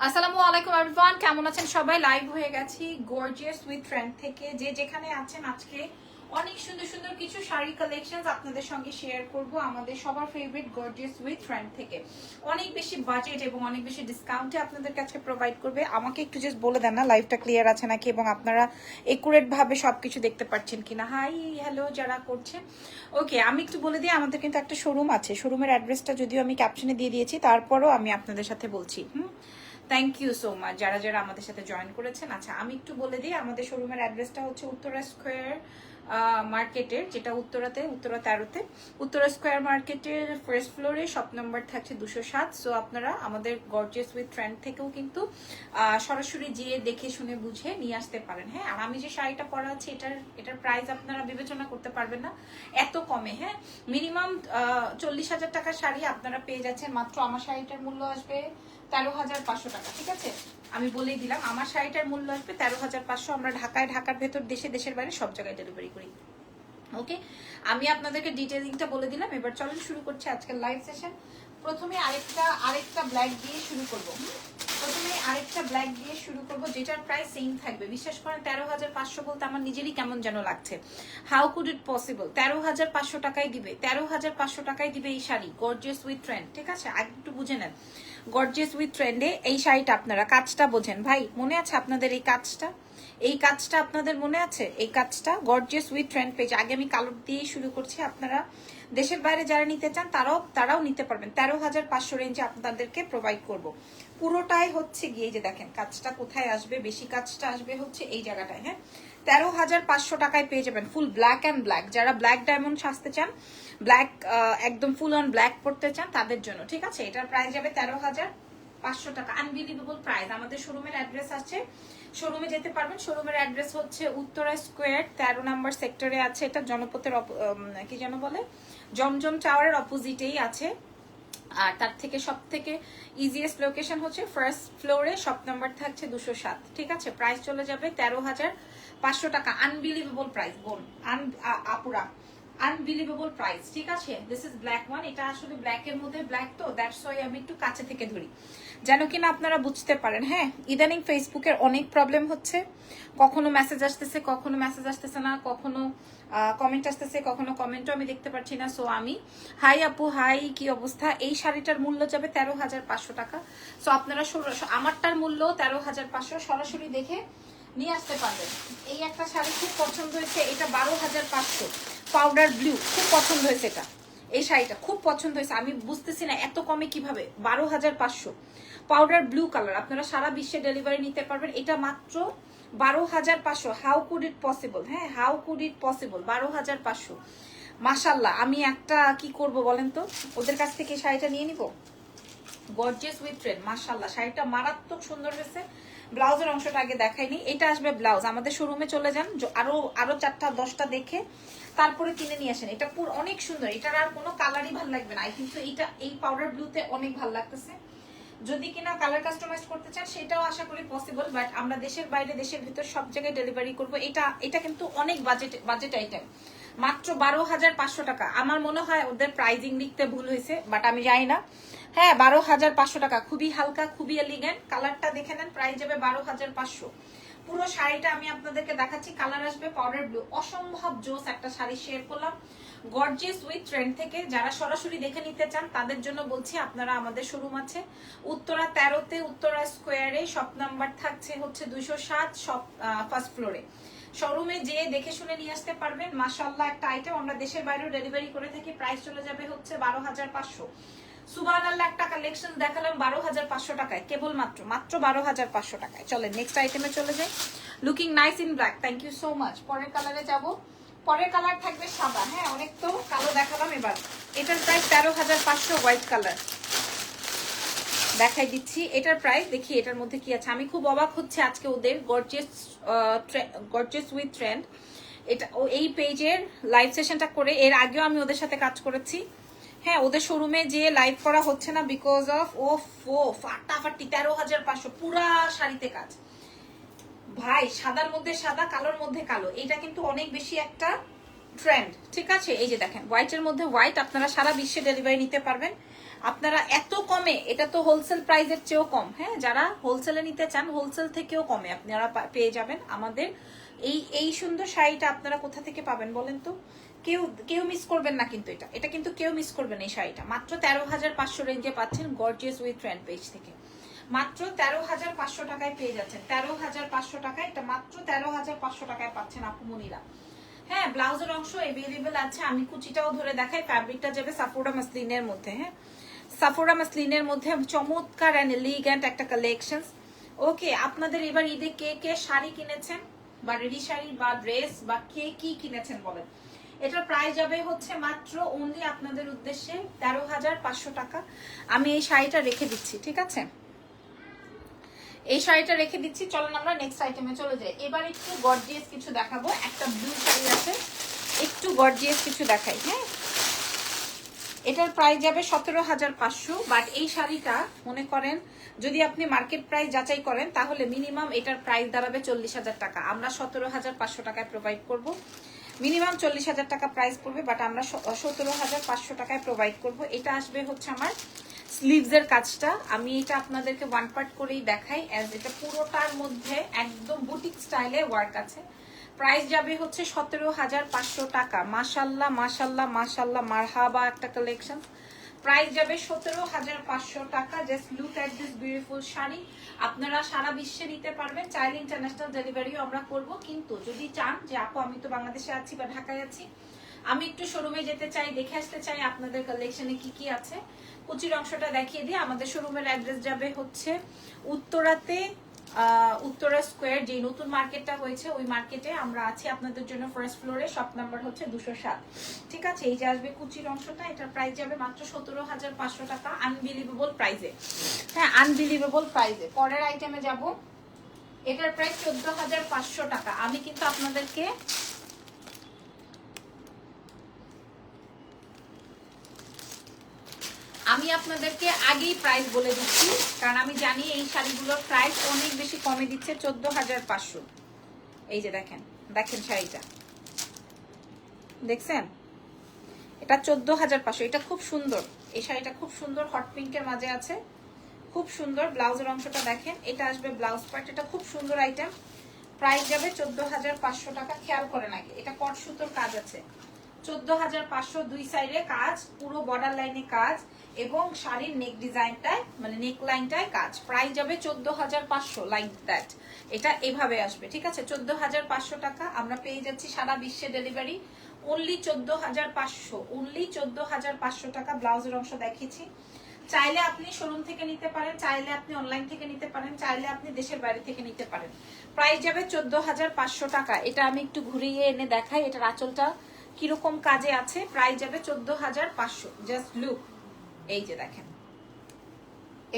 আসসালামু আলাইকুম এভরিওয়ান, কেমন আছেন সবাই? লাইভ হয়ে গেছি গর্জিয়াস উইথ ট্রেন্ড থেকে। যে যেখানে আছেন আজকে অনেক সুন্দর সুন্দর কিছু শাড়ি কালেকশনস আপনাদের সঙ্গে শেয়ার করব আমাদের সবার ফেভারিট গর্জিয়াস উইথ ট্রেন্ড থেকে। অনেক বেশি বাজেট এবং অনেক বেশি ডিসকাউন্টে আপনাদের কাছে প্রোভাইড করবে। আমাকে একটু জাস্ট বলে দেন না লাইভটা ক্লিয়ার আছে নাকি এবং আপনারা একুরেট ভাবে সবকিছু দেখতে পাচ্ছেন কিনা। হাই হ্যালো যারা করছেন, ওকে আমি একটু বলে দিই আমাদের কিন্তু একটা শোরুম আছে। শোরুমের অ্যাড্রেসটা যদিও আমি ক্যাপশনে দিয়ে দিয়েছি, তারপরও আমি আপনাদের সাথে বলছি। থ্যাংক ইউ সো মাচ যারা যারা আমাদের সাথে জয়েন করেছেন। আচ্ছা আমি একটু বলে দিই আমাদের শোরুমের অ্যাড্রেসটা হচ্ছে উত্তরা স্কোয়ার মার্কেটের, যেটা উত্তরা 13-তে উত্তরা স্কোয়ার মার্কেটের ফার্স্ট ফ্লোরে শপ নাম্বার থাকছে 207। সো আপনারা আমাদের গর্জিয়াস উইথ ট্রেন্ড থেকেও কিন্তু সরাসরি গিয়ে দেখে শুনে বুঝে নিয়ে আসতে পারেন। হ্যাঁ, আর আমি যে শাড়িটা পরা আছি এটার প্রাইস আপনারা বিবেচনা করতে পারবেন না এত কমে। হ্যাঁ, মিনিমাম 40,000 টাকার শাড়ি আপনারা পেয়ে যাচ্ছেন মাত্র। আমার শাড়িটার মূল্য আসবে 13,500 টাকা। ঠিক আছে, আমি বলেই দিলাম আমার শাড়িটার মূল্য আসবে 13,500। আমরা ঢাকায়, ঢাকার ভেতর, দেশের বাইরে সব জায়গায় ডেলিভারি করি। ওকে, আমি আপনাদেরকে ডিটেইলিংটা বলে দিলাম। এবার চলেন শুরু করছি আজকের লাইভ সেশন। প্রথমে আরেকটা ব্ল্যাক দিয়ে শুরু করব। যেটার প্রাইস সেম থাকবে। বিশ্বাস করেন 13,500 বলতে আমার নিজেরই কেমন যেন লাগছে। How could it possible? 13,500 টাকায় দিবে, 13,500 টাকায় দিবে এই শাড়ি গর্জিয়াস উইথ ট্রেন্ড। ঠিক আছে, আগে একটু বুঝে নেন গর্জিয়াস উইথ ট্রেন্ডে এই শাড়িটা আপনারা কাজটা বোঝেন। ভাই মনে আছে আপনাদের এই কাজটা আপনাদের মনে আছে? এই কাজটা গর্জিয়াস উইথ ট্রেন্ড পেজ। আগে আমি কালার দিয়ে শুরু করছি। আপনারা দেশের বাইরে যারা নিতে চান তারাও নিতে পারবেন। 13,500 রেঞ্জে আপনাদেরকে প্রোভাইড করব। পুরোটাই হচ্ছে গিয়ে যে দেখেন কাজটা কোথায় আসবে, বেশি কাজটা আসবে হচ্ছে এই জায়গাটায়। হ্যাঁ, 13,500 টাকায় পেয়ে যাবেন ফুল ব্ল্যাক অ্যান্ড ব্ল্যাক। যারা ব্ল্যাক ডায়মন্ড সাজতে চান, ব্ল্যাক একদম ফুল অন ব্ল্যাক পড়তে চান তাদের জন্য। ঠিক আছে, এটার প্রাইস যাবে 13,500 টাকা। Unbelievable price. আমাদের শোরুমের অ্যাড্রেস আছে, শোরুমে যেতে পারবেন। শোরুমের অ্যাড্রেস হচ্ছে উত্তরা স্কোয়ার 13 নম্বর সেক্টরে আছে। এটা জনপথের কি যেন বলে, জমজম টাওয়ারের অপোজিটেই আছে। আর তার থেকে সব থেকে ইজিয়েস্ট লোকেশন হচ্ছে ফার্স্ট ফ্লোরে, শপ নাম্বার থাকছে 207। ঠিক আছে, প্রাইস চলে যাবে 13,500 টাকা। আনবিলিভেবল প্রাইস বোন, আপুরা, আনবিলিভেবল প্রাইস। ঠিক আছে, দিস ইজ ব্ল্যাক ওয়ান। এটা আসলে ব্ল্যাক এর মধ্যে ব্ল্যাক, তো দ্যাটস ওয়াই আমি একটু কাছে থেকে ধরি যেন কিনা আপনারা বুঝতে পারেন। হ্যাঁ, ইদানিং ফেসবুকের অনেক প্রবলেম হচ্ছে। কখনো মেসেজ আসতেছে, কখনো মেসেজ আসতেছে না, কখনো কমেন্ট আসতেছে, কখনো কমেন্টও আমি দেখতে পাচ্ছি না। সো আমি হাই আপু, হাই কি অবস্থা? এই শাড়িটার মূল্য যাবে 13,500 টাকা। সো আপনারা আমারটার মূল্য 13,500, সরাসরি দেখে নিয়ে আসতে পারবেন। এই একটা শাড়ি খুব পছন্দ হয়েছে, এটা 12,500 পাউডার ব্লু, খুব পছন্দ হয়েছে এটা। এই শাড়িটা খুব পছন্দ হয়েছে, আমি বুঝতেছি না এত কমে কিভাবে। 12,500 পাউডার ব্লু কালার, আপনারা সারা বিশ্বে ডেলিভারি নিতে পারবেন। এটা মাত্র 12,500। How could it possible? হ্যাঁ, হাউ কুড ইট পসিবল? 12,500। মাশাল্লাহ, আমি একটা কি করব বলেন তো, ওদের কাছ থেকে শাড়িটা নিয়ে নিব। গর্জিয়াস উইথ ট্রেন্ড, মাশাল্লাহ শাড়িটা মারাত্মক সুন্দর হয়েছে। ব্লাউজের অংশটা আগে দেখাইনি, এটা আসবে ব্লাউজ। আমাদের শোরুমে চলে যান, আরো 4টা-10টা দেখে তারপরে কিনে নিয়ে আসেন। এটা পুরো অনেক সুন্দর, এটার আর কোনো কালারই ভালো লাগবে না। কিন্তু এইটা এই পাউডার ব্লুতে অনেক ভালো লাগতেছে। যদি কিনা কালার কাস্টমাইজ করতে চান সেটাও আশা করি পসিবল, বাট আমরা দেশের বাইরে, দেশের ভিতর সব জায়গায় ডেলিভারি করবো। এটা কিন্তু অনেক বাজেট আইটেম, মাত্র 12,500 টাকা। আমার মনে হয় ওদের প্রাইজিং লিখতে ভুল হয়েছে, বাট আমি জানি না। হ্যাঁ, 12,500 টাকা, খুবই হালকা, খুবই এলিগেন্ট। কালারটা দেখে নেন, প্রাইস যাবে 12,500। পুরো শাড়িটা আমি আপনাদেরকে দেখাচ্ছি। কালার আসবে পাউডার ব্লু। অসম্ভব জোস একটা শাড়ি শেয়ার করলাম গর্জিয়াস উইথ ট্রেন্ড থেকে। যারা সরাসরি দেখে নিতে চান তাদের জন্য বলছি, আপনারা আমাদের শোরুম আছে উত্তরা 13-তে, উত্তরা স্কোয়ারে, শপ নাম্বার থাকছে হচ্ছে 207, শপ ফার্স্ট ফ্লোরে। শোরুমে যেয়ে দেখে শুনে নিয়ে আসতে পারবেন। মাশাআল্লাহ একটা আইটেম, আমরা দেশের বাইরেও ডেলিভারি করে থাকি। প্রাইস চলে যাবে হচ্ছে 12,500। সুবহানাল্লাহ, একটা কালেকশন দেখালাম 12,500 টাকায়, কেবলমাত্র 12,500 টাকায়। চলেন নেক্সট আইটেমে চলে যাই। Looking nice in black, thank you so much. পরের কালারে যাব। পরের কালার থাকবে সাদা। হ্যাঁ, অনেক তো কালো দেখালাম, এবার এটার প্রাইস 13,500, হোয়াইট কালার দেখাই দিচ্ছি। এটার প্রাইস দেখি এটার মধ্যে কি আছে। আমি খুব অবাক হচ্ছে আজকে ওদের গর্জিয়াস উইথ ট্রেন্ড এটা এই পেজের লাইভ সেশনটা করে। এর আগেও আমি ওদের সাথে কাজ করেছি। হ্যাঁ, ওদের শোরুমে যে লাইভ করা হচ্ছে না বিকজ অফ ফাটাফাটি 13,500 পুরা শাড়িতে কাজ। ভাই সাদার মধ্যে সাদা, কালোর মধ্যে কালো, এটা কিন্তু অনেক বেশি একটা ট্রেন্ড, ঠিক আছে। এই যে দেখেন হোয়াইটের মধ্যে হোয়াইট, আপনারা সারা বিশ্বে ডেলিভারি নিতে পারবেন। আপনারা এত কমে, এটা তো হোলসেল প্রাইসের চেয়েও কম, হ্যাঁ, যারা হোলসেলে নিতে চান হোলসেল থেকেও কমে আপনারা পেয়ে যাবেন আমাদের এই সুন্দর শাড়িটা। আপনারা কোথা থেকে পাবেন বলেন তো? কেউ কেউ মিস করবেন না কিন্তু এটা কিন্তু কেউ মিস করবেন এই শাড়িটা। মাত্র 13,500 রেঞ্জে পাচ্ছেন গর্জিয়াস উইথ ট্রেন্ড পেজ থেকে, মাত্র 13,500 টাকায় পেয়ে যাচ্ছেন। 13,500 টাকায় এটা মাত্র 13,500 টাকায় পাচ্ছেন আপুমনিরা। হ্যাঁ, ব্লাউজের অংশ এভেলেবেল আছে। আমি কুচিটাও ধরে দেখাই। ফ্যাব্রিকটা যাবে সাফোরা মাসলিনের মধ্যে, হ্যাঁ, সাফোরা মাসলিনের মধ্যে চমৎকার এন্ড এলিগ্যান্ট একটা কালেকশন। ওকে, আপনাদের এবার ঈদে কে কে শাড়ি কিনেছেন বা রেডি শাড়ি বা ড্রেস বা কে কি কিনেছেন বলেন। এটার প্রাইস যাবে হচ্ছে মাত্র অনলি আপনাদের উদ্দেশ্যে 13,500 টাকা। আমি এই শাড়িটা রেখে দিচ্ছি, ঠিক আছে, এই শাড়িটা রেখে দিচ্ছি। চলেন আমরা নেক্সট আইটেমে চলে যাই। এবার একটু গর্জিয়াস কিছু দেখাবো। একটা ব্লু শাড়ি আছে, একটু গর্জিয়াস কিছু দেখাই। হ্যাঁ, এটার প্রাইস যাবে 17,500। বাট এই শাড়িটা মনে করেন যদি আপনি মার্কেট প্রাইস যাচাই করেন তাহলে মিনিমাম এটার প্রাইস দাঁড়াবে 40,000 টাকা। আমরা 17,500 টাকায় প্রোভাইড করব। মিনিমাম 40,000 টাকা প্রাইস পড়বে, বাট আমরা 17,500 টাকায় প্রোভাইড করব। এটা আসবে হচ্ছে আমার স্লিভসের কাজটা। আমি এটা আপনাদেরকে ওয়ান পার্ট করেই দেখাই, অ্যাজ এটা পুরোটার মধ্যে একদম বুটিক স্টাইলে ওয়ার্ক আছে। প্রাইস যাবে হচ্ছে 17,500 টাকা। মাশাল্লাহ মাশাল্লাহ মাশাল্লাহ, মারহাবা একটা কালেকশন। প্রাইস যাবে 17,500 টাকা। Just look at this beautiful sari. আপনারা সারা বিশ্বে নিতে পারবেন, চাইলে ইন্টারন্যাশনাল ডেলিভারিও আমরা করব। কিন্তু যদি চান যে আপু আমি তো বাংলাদেশে আছি বা ঢাকায় আছি, আমি একটু শোরুমে যেতে চাই, দেখে আসতে চাই আপনাদের কালেকশনে কি কি আছে, কুচির অংশটা দেখিয়ে দিয়ে। আমাদের শোরুমের অ্যাড্রেস যাবে হচ্ছে উত্তরাতে, উত্তরা স্কোয়ার, যে নতুন মার্কেটটা হয়েছে ওই মার্কেটে আমরা আছি আপনাদের জন্য, ফার্স্ট ফ্লোরে, শপ নাম্বার হচ্ছে 207, ঠিক আছে। এই যে আসবে কুচির অংশটা, এটার প্রাইস যাবে মাত্র 17,500 টাকা। আনবিলিভেবল প্রাইসে, হ্যাঁ, আনবিলিভেবল প্রাইসে। পরের আইটেমে যাব, এটার প্রাইস 14,500 টাকা। আমি কিন্তু আপনাদেরকে আগেই প্রাইস বলে দিচ্ছি, কারণ আমি জানি এই শাড়িগুলোর প্রাইস অনেক বেশি কমে দিচ্ছে। 14,500। এই যে দেখেন, দেখেন শাড়িটা দেখছেন, এটা 14,500। এটা খুব সুন্দর, এই শাড়িটা খুব সুন্দর, হট পিঙ্কের মাঝে আছে, খুব সুন্দর। ব্লাউজের অংশটা দেখেন, এটা আসবে ব্লাউজ পার্ট। এটা খুব সুন্দর আইটেম। প্রাইস যাবে 14,500 টাকা। খেয়াল করেন আগে, এটা কট সুতোর কাজ আছে। 14,500, দুই সাইডে কাজ, পুরো বর্ডার লাইনে কাজ, এবং শাড়ির নেক ডিজাইনটায় মানে নেক লাইনটায় কাজ। প্রাইস যাবে 14,500, লাইক দ্যাট। এটা এভাবে আসবে, ঠিক আছে। 14,500 টাকা আমরা পেয়ে যাচ্ছি সারা বিশ্বে ডেলিভারি। অনলি 14,500, অনলি 14,500 টাকা। ব্লাউজের অংশ দেখিয়েছি। চাইলে আপনি শোরুম থেকে নিতে পারেন, চাইলে আপনি অনলাইন থেকে নিতে পারেন, চাইলে আপনি দেশের বাইরে থেকে নিতে পারেন। প্রাইস যাবে 14,500 টাকা। এটা আমি একটু ঘুরিয়ে এনে দেখাই, এটার আঁচলটা কিরকম কাজে আছে। প্রাইস যাবে 14,500। জাস্ট লুক, এই যে দেখেন,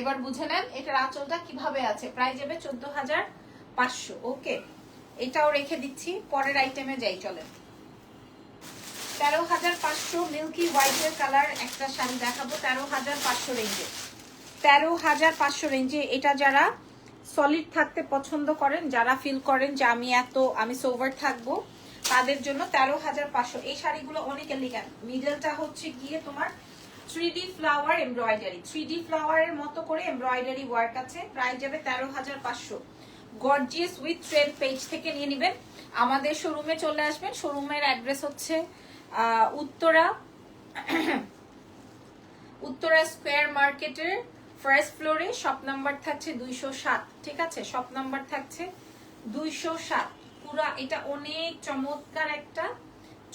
এবার বুঝে নেন এটার আঁচলটা কিভাবে আছে। প্রাইস যাবে 14,500। ওকে, এটাও রেখে দিচ্ছি। পরের আইটেমে যাই, চলেন। 13,500 মিল্কি হোয়াইটের কালার একটা শাড়ি দেখাবো 13,500 রেঞ্জে। 13,500 রেঞ্জে। এটা যারা সলিড থাকতে পছন্দ করেন, যারা ফিল করেন যে আমি সোভার থাকবো, তাদের জন্য 13,500। এই শাড়িগুলো অনেক এলিগ্যান্ট। মিডলটা হচ্ছে গিয়ে তোমার 3D ফ্লাওয়ার এমব্রয়ডারি, 3D ফ্লাওয়ারের মতো করে এমব্রয়ডারি ওয়ার্ক আছে। প্রাইস যাবে 13,500। গর্জিয়াস উইথ ট্রেন্ড পেজ থেকে নিয়ে নেবেন। আমাদের শোরুমে চলে আসবেন। শোরুমের অ্যাড্রেস হচ্ছে উত্তরা স্কোয়ার মার্কেটের ফার্স্ট ফ্লোরে, শপ নাম্বার থাকছে 207, ঠিক আছে, শপ নাম্বার থাকছে 207। পুরা এটা অনেক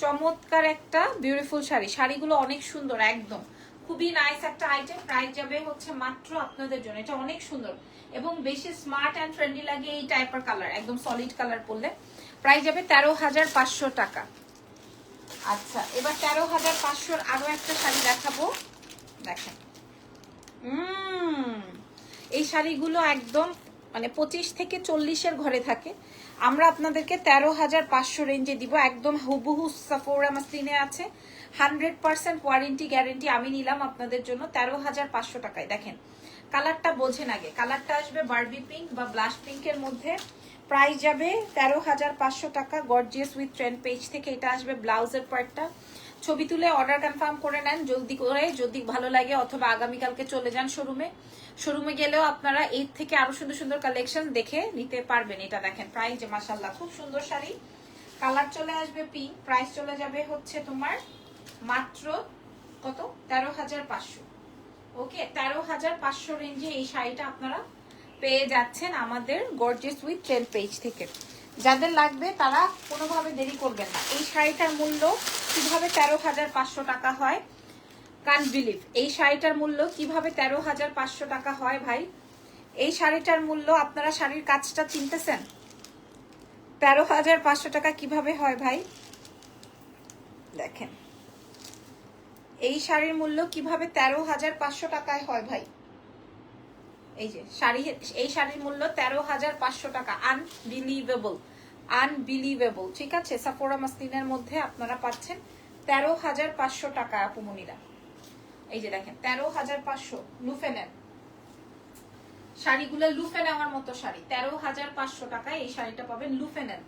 চমৎকার একটা বিউটিফুল শাড়ি। শাড়িগুলো অনেক সুন্দর, একদম খুবই নাইস একটা আইটেম। প্রাইস যাবে হচ্ছে মাত্র আপনাদের জন্য, এটা অনেক সুন্দর এবং বেশি স্মার্ট অ্যান্ড ট্রেন্ডি লাগে এই টাইপের কালার, একদম সলিড কালার পরলে। প্রাইস যাবে 13,500 টাকা। আচ্ছা, এবার 13,500 আরো একটা শাড়ি দেখাবো, দেখেন। এই শাড়িগুলো একদম মানে 25 থেকে 40-এর ঘরে থাকে। আমরা আপনাদেরকে 13,500 রেঞ্জে দিব। একদম হুবহু সাফোরা মাসলিনে আছে, 100% ওয়ারেন্টি গ্যারেন্টি আমি নিলাম আপনাদের জন্য 13,500 টাকায়। দেখেন কালারটা বোঝেন আগে, কালারটা আসবে বারবি পিঙ্ক বা ব্লাশ পিঙ্কের মধ্যে। প্রাইস যাবে 13,500 টাকা, গর্জিয়াস উইথ ট্রেন্ড পেজ থেকে। এটা আসবে ব্লাউজের পার্টটা। ছবি তুলে অর্ডার কনফার্ম করে নেন জলদি করে, যদি ভালো লাগে, অথবা আগামীকালকে চলে যান শোরুমে। শোরুমে গেলেও আপনারা এর থেকে আরো সুন্দর সুন্দর কালেকশন দেখে নিতে পারবেন। এটা দেখেন প্রাইস যে মাশাআল্লাহ খুব সুন্দর শাড়ি, কালার চলে আসবে পিঙ্ক, প্রাইস চলে যাবে হচ্ছে তোমার মাত্র কত 13,500। ওকে, 13,500 রেঞ্জে এই শাড়িটা আপনারা পেয়ে যাচ্ছেন আমাদের গর্জিয়াস উইথ ট্রেন্ড পেজ থেকে। যাদের লাগবে তারা কোনোভাবে দেরি করবেন না। এই শাড়িটার মূল্য কিভাবে 13,500 টাকা হয়, কান্ট বিলিভ। এই শাড়িটার মূল্য কিভাবে 13,500 টাকা হয় ভাই? এই শাড়িটার মূল্য, আপনারা শাড়ির কাজটা চিনতেছেন? 13,500 টাকা কিভাবে হয় ভাই? দেখেন এই শাড়ির মূল্য কিভাবে 13,500 টাকায় হয় ভাই? এই যে শাড়ি, এই শাড়ির মূল্য 13,500 টাকা। Unbelievable, unbelievable. ঠিক আছে, সাফোরা মাসলিনের মধ্যে আপনারা পাচ্ছেন 13,500 টাকা আপুমনিরা। এই যে দেখেন 13,500, লুফে নেন শাড়িগুলো, লুফে নেওয়ার মতো শাড়ি। 13,500 টাকায় এই শাড়িটা পাবেন, লুফে নেন,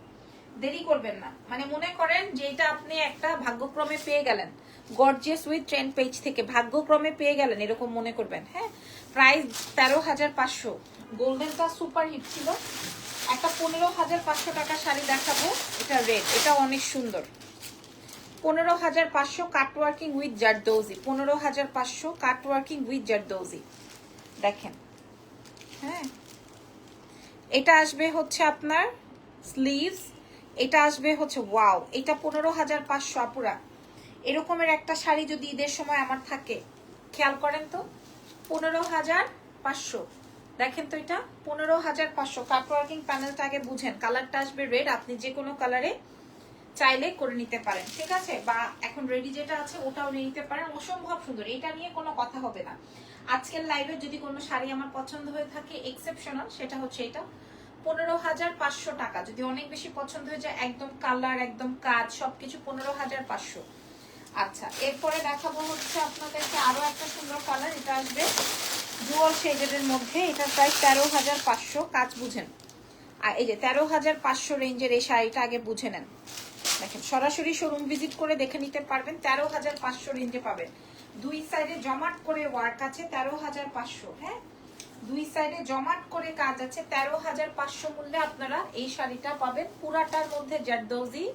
দেরি করবেন না। মানে মনে করেন যে এটা আপনি একটা ভাগ্যক্রমে পেয়ে গেলেন গর্জিয়াস উইথ ট্রেন্ড পেজ থেকে, ভাগ্যক্রমে পেয়ে গেলেন এরকম মনে করবেন। হ্যাঁ, প্রাইস 13,500। গোল্ডেনটা সুপার হিট ছিল। একটা 15,500 টাকা শাড়ি দেখাবো, এটা রেড, এটা অনেক সুন্দর। 15,500 cutworking with zardozi, 15,500 cutworking with zardozi. দেখেন, হ্যাঁ এটা আসবে হচ্ছে আপনার স্লিভস, এটা আসবে হচ্ছে ওয়াও, এটা 15,500 আপুরা। এরকমের একটা শাড়ি যদি ঈদের সময় আমার থাকে, খেয়াল করেন তো, 15,500। দেখেন তো এটা 15,500। কাটওয়ার্কিং প্যানেলটা আগে বুঝেন, কালারটা আসবে রেড, আপনি যে কোনো কালারে চাইলে করে নিতে পারেন। ঠিক আছে, বা এখন রেডি যেটা আছে ওটাও নিয়ে নিতে পারেন, অসম্ভব সুন্দর, এটা নিয়ে কোনো কথা হবে না। আজকের লাইভে যদি কোনো শাড়ি আমার পছন্দ হয়ে থাকে এক্সেপশনাল, সেটা হচ্ছে এটা 15,500 টাকা। যদি অনেক বেশি পছন্দ হয়ে যায়, একদম কালার, একদম কাজ, সবকিছু 15,500। আচ্ছা, এরপরে দেখাবো হচ্ছে আপনাদেরকে আরো একটা সুন্দর কালার, এটা আসবে ডুয়াল শেডের মধ্যে, এটা প্রায় 13,500। কাজ বুঝেন, আর এই যে 13,500 রেঞ্জের এই শাড়িটা আগে বুঝে নেন। দেখেন সরাসরি শোরুম ভিজিট করে দেখে নিতে পারবেন, 13,500 রেঞ্জে পাবেন। দুই সাইডে জমাট করে ওয়ার্ক আছে, 13,500। হ্যাঁ, দুই সাইডে জমাট করে কাজ আছে, 13,500 মূল্যে আপনারা এই শাড়িটা পাবেন। পুরাটার মধ্যে জারদৌজি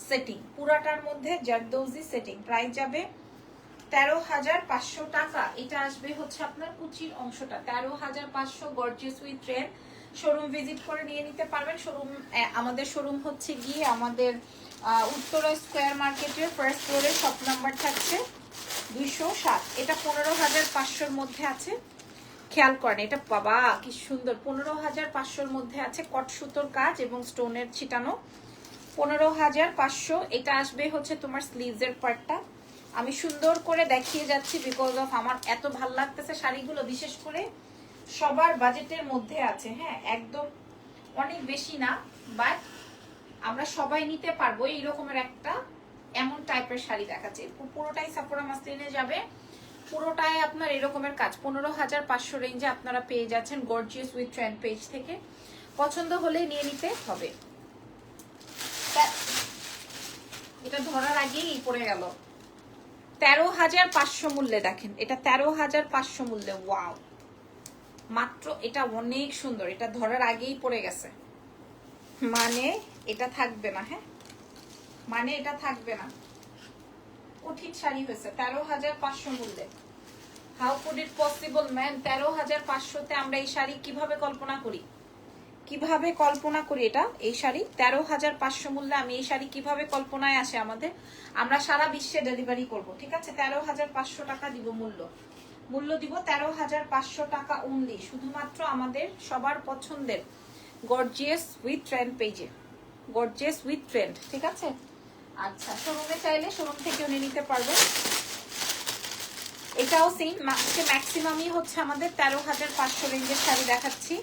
সেটিং, পুরাটার মধ্যে জারদৌজি সেটিং। প্রাইস যাবে 13,500 টাকা। এটা আসবে হচ্ছে আপনার কুচির অংশটা, 13,500 gorgeous with trend. Showroom visit করে নিয়ে নিতে পারবেন। শোরুম, আমাদের শোরুম হচ্ছে গিয়ে আমাদের উত্তরা স্কোয়ার মার্কেটের ফার্স্ট ফ্লোরে, শপ নাম্বার থাকছে 207। এটা 15,500-র মধ্যে আছে, খেয়াল করেন। এটা বাবা কি সুন্দর, 15,500-র মধ্যে আছে, কট সুতোর কাজ এবং স্টোনের ছিটানো, 15,500। এটা আসবে হচ্ছে তোমার স্লিভসের পার্টটা। আমি সুন্দর করে দেখিয়ে যাচ্ছি বিকজ অফ আমার এত ভাল লাগতেছে শাড়িগুলো, বিশেষ করে সবার বাজেটের মধ্যে আছে। হ্যাঁ, একদম অনেক বেশি না, বাট আমরা সবাই নিতে পারবো এই রকমের একটা এমন টাইপের শাড়ি দেখাচ্ছি। পুরোটাই সাফোরা মাসলিনে যাবে, পুরোটাই আপনার এরকমের কাজ। 15,500 রেঞ্জে আপনারা পেয়ে যাচ্ছেন গর্জিয়াস উইথ ট্রেন্ড পেজ থেকে। পছন্দ হলে নিয়ে নিতে হবে। এটা ধরার আগেই পড়ে গেল। 13,500 মূল্যে, দেখেন এটা 13,500 মূল্যে। ওয়াও, মাত্র, এটা অনেক সুন্দর, এটা ধরার আগেই পড়ে গেছে, মানে এটা থাকবে না। হ্যাঁ, মানে এটা থাকবে না। কঠিন শাড়ি হয়েছে 13,500 মূল্যে। How could it possible man? 13,500-তে আমরা এই শাড়ি কিভাবে কল্পনা করি, কিভাবে কল্পনা করি এটা, এই শাড়ি 13,500 মূল্যে আমি এই শাড়ি কিভাবে কল্পনায় আসে আমাদের? আমরা সারা বিশ্বে ডেলিভারি করব। ঠিক আছে, 13,500 টাকা দিব মূল্য দিব 13,500 টাকা অনলি, শুধুমাত্র আমাদের সবার পছন্দের গর্জিয়াস উইথ ট্রেন্ড পেজে, গর্জিয়াস উইথ ট্রেন্ড। ঠিক আছে, আচ্ছা, শোরুমে চাইলে শোরুম থেকেও নিয়ে নিতে পারবেন। এটাও সেম, ম্যাক্সিমামই হচ্ছে আমাদের 13,500 রেঞ্জের শাড়ি দেখাচ্ছি,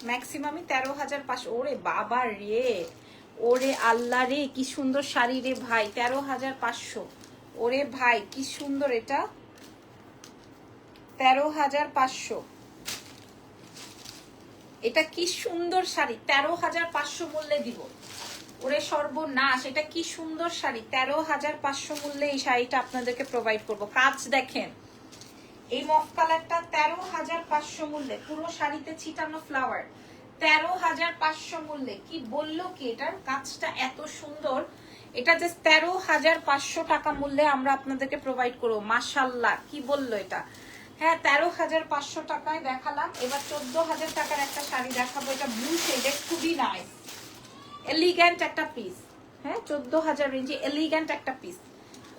ম্যাক্সিমামই 13,500। ওরে বাবা রে, ওরে আল্লাহ রে, কি সুন্দর শাড়ি রে ভাই, 13,500। ওরে ভাই কি সুন্দর, এটা 13,500। এটা কি সুন্দর শাড়ি, 13,500 মূল্যে দিব। ওরে সর্বনাশ, এটা কি সুন্দর শাড়ি, 13,500 মূল্যে এই শাড়িটা আপনাদেরকে প্রোভাইড করব। কাজ দেখেন, এই মফ কালারটা 13,500 মূল্যে, পুরো শাড়িতে ছিটানো ফ্লাওয়ার, 13,500 মূল্যে। কি বললো কি, এটার কাজটা এত সুন্দর, এটা জাস্ট 13,500 টাকা মূল্যে আমরা আপনাদেরকে প্রোভাইড করবো। মাশাল্লাহ, কি বললো এটা। হ্যাঁ, 13,500 টাকায় দেখালাম। এবার 14,000 টাকার একটা শাড়ি দেখাবো, এটা ব্লু শেডে, খুবই নাইস, এলিগ্যান্ট একটা পিস। হ্যাঁ, 14,000 রেঞ্জে এলিগ্যান্ট একটা পিস,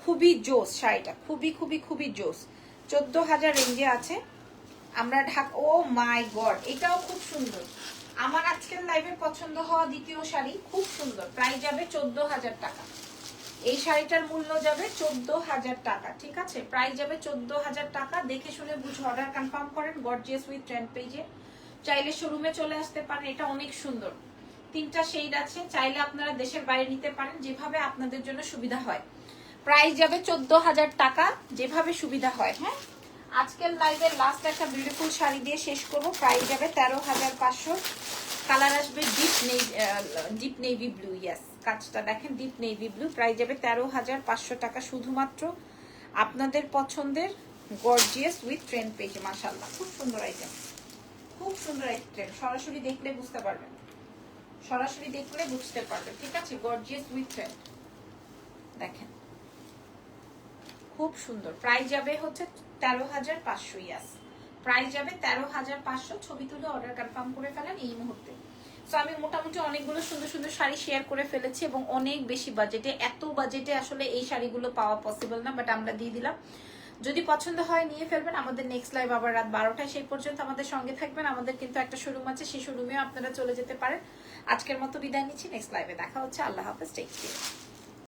খুবই জোস শাড়িটা, খুবই খুবই খুবই জোস। 14,000 রেঞ্জে আছে। আমরা ও মাই গড, এটাও খুব সুন্দর। আমার আজকের লাইভের পছন্দ হওয়া দ্বিতীয় শাড়ি, খুব সুন্দর। প্রাইস যাবে 14,000 টাকা। এই শাড়িটার মূল্য যাবে 14,000 টাকা, ঠিক আছে? প্রাইস যাবে 14,000 টাকা। দেখে শুনে বুঝে অর্ডার কনফার্ম করেন গর্জিয়াস উইথ ট্রেন্ড পেজে। চাইলে শোরুমে চলে আসতে পারেন, এটা অনেক সুন্দর। 3টা শেড আছে, চাইলে আপনারা দেশের বাইরে নিতে পারেন, যেভাবে আপনাদের জন্য সুবিধা হয়। প্রাইস যাবে 14,000 টাকা, যেভাবে সুবিধা হয়। হ্যাঁ, আজকের লাইভের লাস্ট একটা বিউটিফুল শাড়ি দিয়ে শেষ করবো। প্রাইস যাবে 13,500। কালার আসবে ডিপ নেভি ব্লু। ইয়েস, কাজটা দেখেন, ডিপ নেভি ব্লু। প্রাইস যাবে 13,500 টাকা, শুধুমাত্র আপনাদের পছন্দের গর্জিয়াস উইথ ট্রেন্ড পেজে। মাশাআল্লাহ, খুব সুন্দর আইটেম, খুব সুন্দর আইটেম। সরাসরি দেখলে বুঝতে পারবেন, সরাসরি দেখলে বুঝতে পারবেন, ঠিক আছে? গর্জিয়াস উইথ ট্রেন্ড দেখেন, খুব সুন্দর। প্রাইস যাবে হচ্ছে 13,500। ইয়াস, প্রাইস যাবে 13,500। ছবি তুলে অর্ডার কনফার্ম করে ফেলেন এই মুহূর্তে। সো আমি মোটামুটি অনেকগুলো সুন্দর সুন্দর শাড়ি শেয়ার করে ফেলেছি, এবং অনেক বেশি বাজেটে। এত বাজেটে আসলে এই শাড়িগুলো পাওয়া পসিবল না, বাট আমরা দিয়ে দিলাম। যদি পছন্দ হয় নিয়ে ফেলবেন। আমাদের নেক্সট লাইভ আবার রাত 12টায়, সেই পর্যন্ত আমাদের সঙ্গে থাকবেন। আমাদের কিন্তু একটা শোরুম আছে, সেই শোরুমেও আপনারা চলে যেতে পারেন। আজকের মতো বিদায় নিচ্ছি, নেক্সট লাইভে দেখা হচ্ছে। আল্লাহ হাফেজ, টেক কেয়ার।